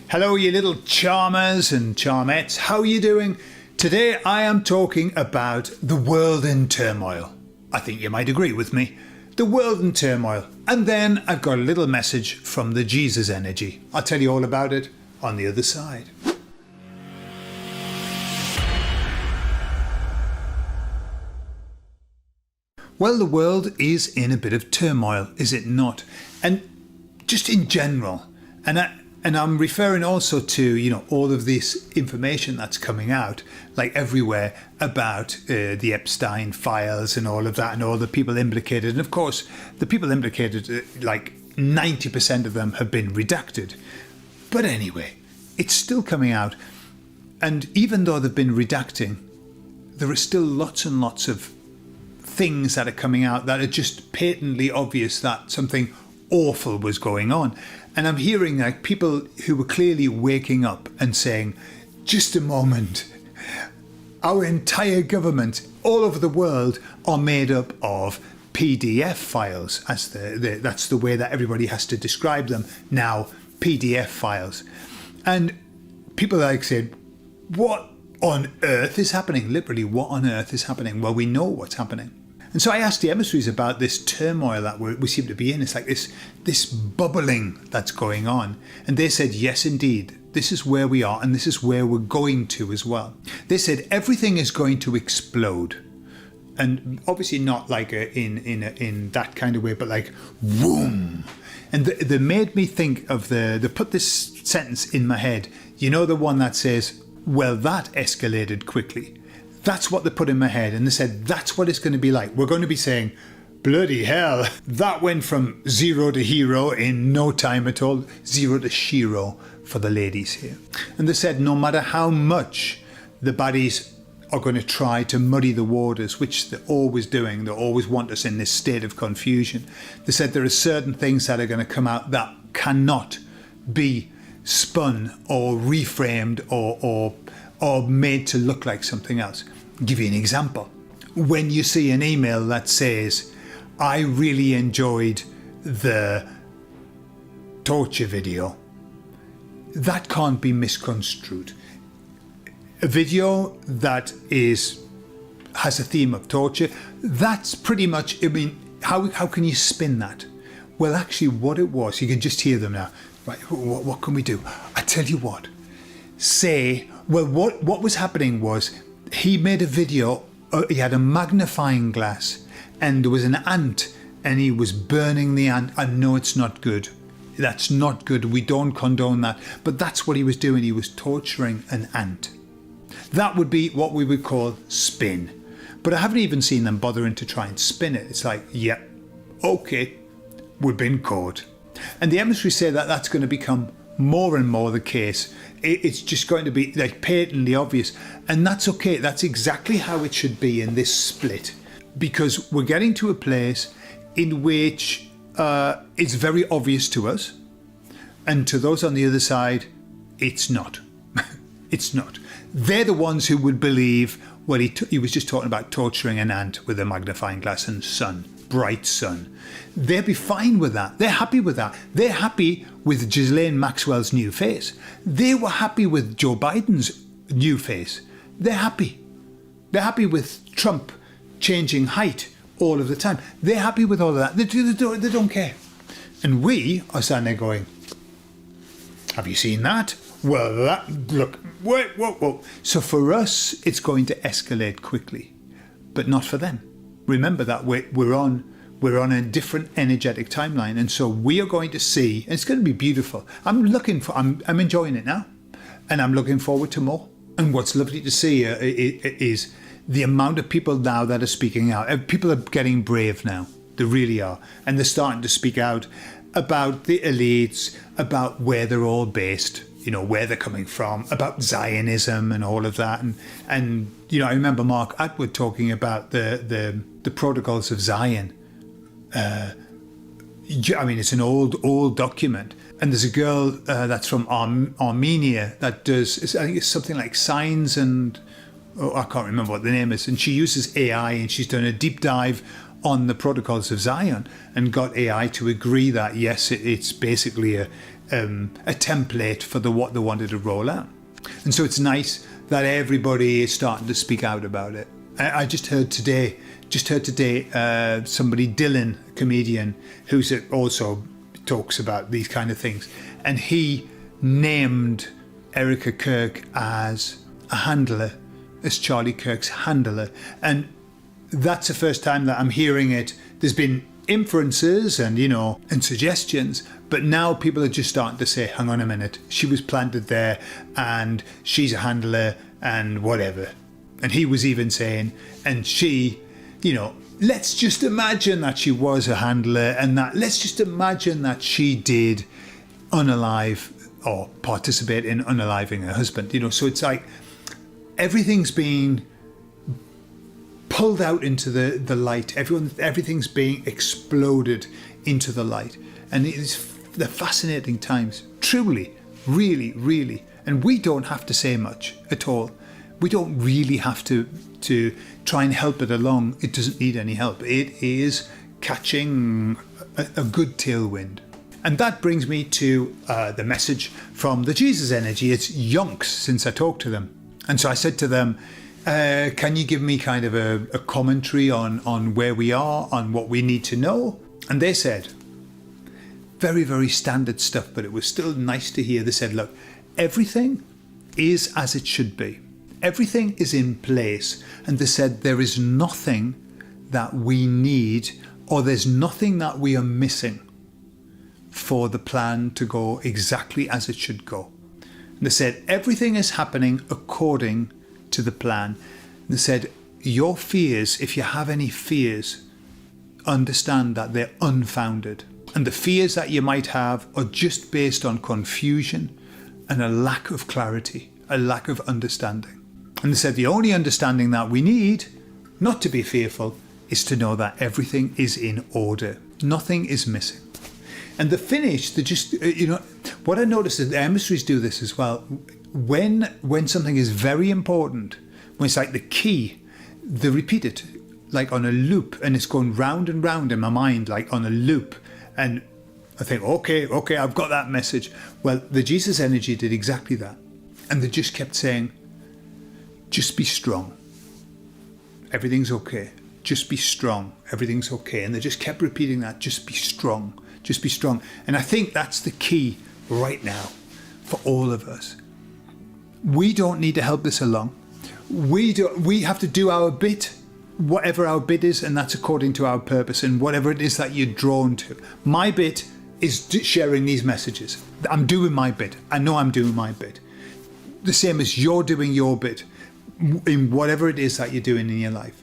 Hello, you little charmers and charmettes. How are you doing? Today I am talking about the world in turmoil. I think you might agree with me. The world in turmoil. And then I've got a little message from the Jesus energy. I'll tell you all about it on the other side. Well, the world is in a bit of turmoil, is it not? And just in general. And I'm referring also to, all of this information that's coming out, like everywhere, about the Epstein files and all of that and all the people implicated. And of course, the people implicated, like 90% of them have been redacted. But anyway, it's still coming out. And even though they've been redacting, there are still lots and lots of things that are coming out that are just patently obvious that something awful was going on. And I'm hearing like people who were clearly waking up and saying, just a moment, our entire government all over the world are made up of PDF files. That's the way that everybody has to describe them now, PDF files. And people like said, what on earth is happening? Literally, what on earth is happening? Well, we know what's happening. And so I asked the emissaries about this turmoil that we seem to be in. It's like this bubbling that's going on. And they said, yes, indeed, this is where we are and this is where we're going to as well. They said everything is going to explode. And obviously not like in that kind of way, but like, boom. And they made me think of they put this sentence in my head. You know, the one that says, well, that escalated quickly. That's what they put in my head. And they said, that's what it's going to be like. We're going to be saying, bloody hell, that went from zero to hero in no time at all. Zero to shiro for the ladies here. And they said, no matter how much the baddies are going to try to muddy the waters, which they're always doing, they always want us in this state of confusion. They said there are certain things that are going to come out that cannot be spun or reframed or made to look like something else. I'll give you an example. When you see an email that says, I really enjoyed the torture video, that can't be misconstrued. A video that has a theme of torture, that's pretty much, how can you spin that? Well, actually what it was, you can just hear them now. Right, what can we do? I tell you what, what was happening was he made a video, he had a magnifying glass and there was an ant and he was burning the ant. I know it's not good. That's not good. We don't condone that. But that's what he was doing. He was torturing an ant. That would be what we would call spin. But I haven't even seen them bothering to try and spin it. It's like, yep, okay, we've been caught. And the emissaries say that that's going to become more and more the case. It's just going to be like patently obvious. And that's okay. That's exactly how it should be in this split. Because we're getting to a place in which it's very obvious to us. And to those on the other side, it's not. It's not. They're the ones who would believe, well, he was just talking about torturing an ant with a magnifying glass and sun. Bright sun. They'll be fine with that. They're happy with that. They're happy with Ghislaine Maxwell's new face. They were happy with Joe Biden's new face. They're happy. They're happy with Trump changing height all of the time. They're happy with all of that. They don't care. And we are standing there going, have you seen that? Well, look, whoa. So for us, it's going to escalate quickly, but not for them. Remember that we're on a different energetic timeline, and so we are going to see, and it's going to be beautiful. I'm enjoying it now, and I'm looking forward to more. And what's lovely to see is the amount of people now that are speaking out. People are getting brave now. They really are, and they're starting to speak out about the elites, about where they're all based. Where they're coming from, about Zionism and all of that. And I remember Mark Atwood talking about the protocols of Zion. It's an old document. And there's a girl that's from Armenia that does, I think it's something like signs and, I can't remember what the name is. And she uses AI and she's done a deep dive on the protocols of Zion and got AI to agree that, yes, it's basically a template for what they wanted to roll out. And so it's nice that everybody is starting to speak out about it. I just heard today, somebody, Dylan, a comedian, who also talks about these kind of things, and he named Erica Kirk as a handler, as Charlie Kirk's handler. And that's the first time that I'm hearing it. There's been inferences and suggestions, but now people are just starting to say, hang on a minute, she was planted there and she's a handler and whatever. And he was even saying, and she, let's just imagine that she was a handler, and that let's just imagine that she did unalive or participate in unaliving her husband. So it's like everything's being pulled out into the light. Everything's being exploded into the light. And they're fascinating times. Truly, really, really. And we don't have to say much at all. We don't really have to try and help it along. It doesn't need any help. It is catching a good tailwind. And that brings me to the message from the Jesus Energy. It's yonks since I talked to them. And so I said to them, can you give me kind of a commentary on where we are, on what we need to know? And they said, very, very standard stuff, but it was still nice to hear. They said, look, everything is as it should be. Everything is in place. And they said there is nothing that we need, or there's nothing that we are missing for the plan to go exactly as it should go. And they said everything is happening according to the plan. And they said your fears, if you have any fears, understand that they're unfounded. And the fears that you might have are just based on confusion and a lack of clarity, a lack of understanding. And they said the only understanding that we need, not to be fearful, is to know that everything is in order. Nothing is missing. And the finish, they just, what I noticed is the emissaries do this as well. When something is very important, when it's like the key, they repeat it like on a loop, and it's going round and round in my mind like on a loop. And I think, okay, I've got that message. Well, the Jesus Energy did exactly that. And they just kept saying, just be strong. Everything's okay. Just be strong. Everything's okay. And they just kept repeating that, just be strong. Just be strong. And I think that's the key right now for all of us. We don't need to help this along. We have to do our bit, whatever our bit is, and that's according to our purpose and whatever it is that you're drawn to. My bit is sharing these messages. I'm doing my bit. I know I'm doing my bit. The same as you're doing your bit in whatever it is that you're doing in your life.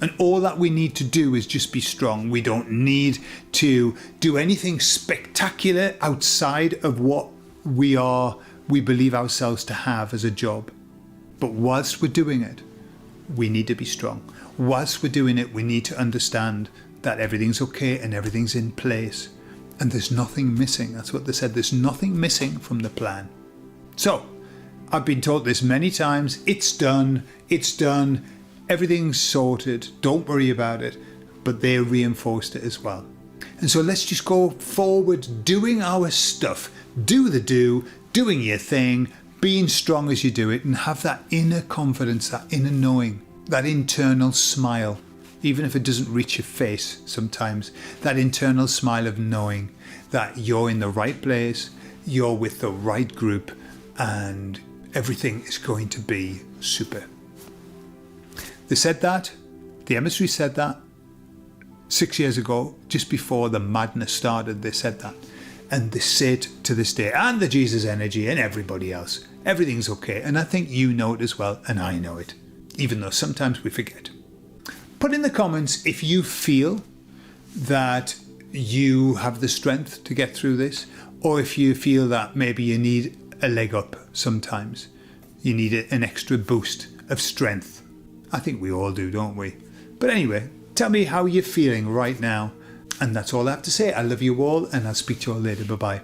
And all that we need to do is just be strong. We don't need to do anything spectacular outside of what we believe ourselves to have as a job. But whilst we're doing it, we need to be strong. Whilst we're doing it, we need to understand that everything's okay and everything's in place. And there's nothing missing. That's what they said. There's nothing missing from the plan. So, I've been told this many times. It's done. It's done. Everything's sorted. Don't worry about it. But they reinforced it as well. And so let's just go forward doing our stuff. Do the doing your thing, being strong as you do it, and have that inner confidence, that inner knowing, that internal smile, even if it doesn't reach your face sometimes, that internal smile of knowing that you're in the right place, you're with the right group, and everything is going to be super. They said that, the emissary said that 6 years ago, just before the madness started. They said that. And they say it to this day, and the Jesus Energy and everybody else. Everything's okay. And I think you know it as well, and I know it, even though sometimes we forget. Put in the comments if you feel that you have the strength to get through this, or if you feel that maybe you need a leg up sometimes. You need an extra boost of strength. I think we all do, don't we? But anyway, tell me how you're feeling right now. And that's all I have to say. I love you all, and I'll speak to you all later. Bye-bye.